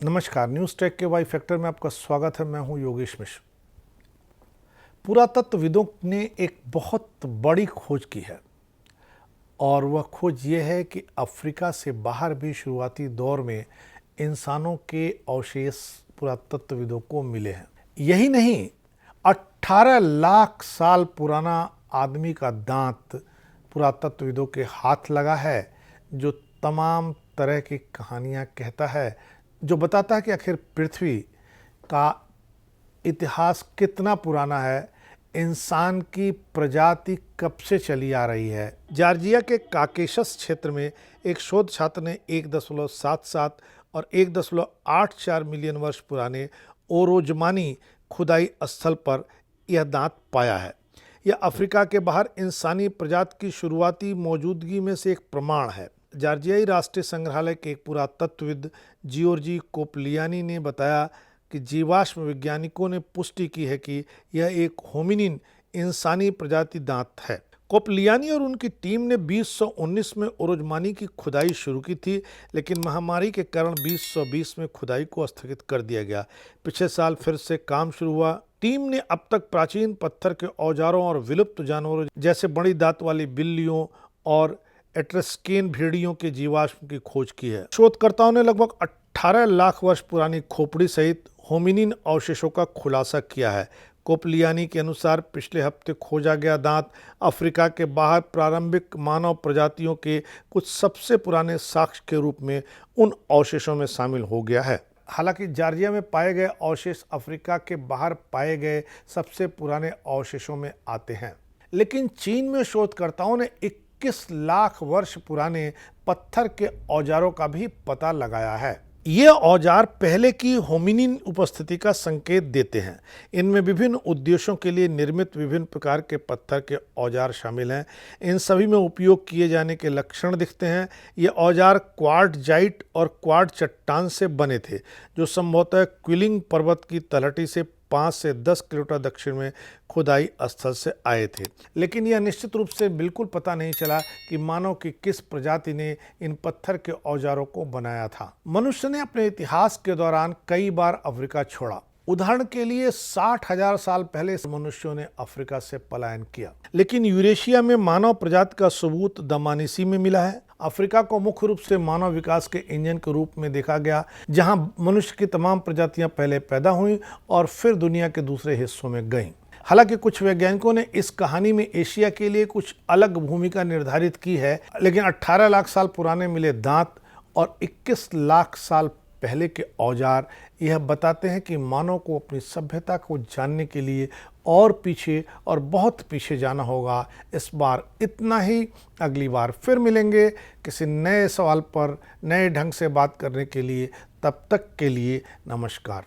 नमस्कार, news take के Y factor में आपका स्वागत है। मैं हूं योगेश मिश्र। पुरातत्वविदों ने एक बहुत बड़ी खोज की है और वह खोज ये है कि अफ्रीका से बाहर भी शुरुआती दौर में इंसानों के अवशेष पुरातत्वविदों को मिले हैं। यही नहीं, 18 लाख साल पुराना आदमी का दांत पुरातत्वविदों के हाथ लगा है, जो तमाम तरह की कहानियां कहता है, जो बताता है कि आखिर पृथ्वी का इतिहास कितना पुराना है, इंसान की प्रजाति कब से चली आ रही है। जॉर्जिया के काकेशस क्षेत्र में एक शोध छात्र ने 1.77 और 1.84 मिलियन वर्ष पुराने ओरोजमानी खुदाई स्थल पर यह दांत पाया है। यह अफ्रीका के बाहर इंसानी प्रजाति की शुरुआती मौजूदगी में से एक प्रमाण है। जॉर्जियाई राष्ट्रीय संग्रहालय के एक पुरातत्वविद जियोर्जी कोपलियानी ने बताया कि जीवाश्म वैज्ञानिकों ने पुष्टि की है कि यह एक होमिनिन इंसानी प्रजाति दांत है। कोपलियानी और उनकी टीम ने 2019 में ओरोजमानी की खुदाई शुरू की थी, लेकिन महामारी के कारण 2020 में खुदाई को स्थगित कर दिया गया। पिछले साल फिर से काम शुरू हुआ। टीम ने अब तक प्राचीन पत्थर के औजारों और विलुप्त जानवरों जैसे बड़ी दांत वाली बिल्लियों और एट्रस्केन भेड़ियों के जीवाश्म की खोज की है। शोधकर्ताओं ने लगभग 18 लाख वर्ष पुरानी खोपड़ी सहित होमिनिन अवशेषों का खुलासा किया है। कोपलियानी के अनुसार पिछले हफ्ते खोजा गया दांत अफ्रीका के बाहर प्रारंभिक मानव प्रजातियों के कुछ सबसे पुराने साक्ष्य के रूप में उन अवशेषों में शामिल हो गया है। हालांकि जॉर्जिया में पाए गए अवशेष अफ्रीका के बाहर पाए गए सबसे पुराने अवशेषों में आते हैं, लेकिन चीन में शोधकर्ताओं ने 21 लाख वर्ष पुराने पत्थर के औजारों का भी पता लगाया है। ये औजार पहले की होमिनिन उपस्थिति का संकेत देते हैं। इनमें विभिन्न उद्देश्यों के लिए निर्मित विभिन्न प्रकार के पत्थर के औजार शामिल हैं। इन सभी में उपयोग किए जाने के लक्षण दिखते हैं। ये औजार क्वार्टजाइट और क्वार्ट चट्टान से बने थे, जो संभवतः क्विलिंग पर्वत की तलहटी से 5 से 10 किलोमीटर दक्षिण में खुदाई स्थल से आए थे। लेकिन यह निश्चित रूप से बिल्कुल पता नहीं चला कि मानव की किस प्रजाति ने इन पत्थर के औजारों को बनाया था। मनुष्य ने अपने इतिहास के दौरान कई बार अफ्रीका छोड़ा। उदाहरण के लिए 60,000 साल पहले मनुष्यों ने अफ्रीका से पलायन किया, लेकिन यूरेशिया में मानव प्रजाति का सबूत दमानिसी में मिला है। अफ्रीका को मुख्य रूप से मानव विकास के इंजन के रूप में देखा गया, जहां मनुष्य की तमाम प्रजातियां पहले पैदा हुईं और फिर दुनिया के दूसरे हिस्सों में गईं। हालांकि कुछ वैज्ञानिकों ने इस कहानी में एशिया के लिए कुछ अलग भूमिका निर्धारित की है, लेकिन 18 लाख साल पुराने मिले दांत और 21 लाख साल पहले के औजार यह बताते हैं कि मानव को अपनी सभ्यता को जानने के लिए और पीछे और बहुत पीछे जाना होगा। इस बार इतना ही। अगली बार फिर मिलेंगे किसी नए सवाल पर नए ढंग से बात करने के लिए। तब तक के लिए नमस्कार।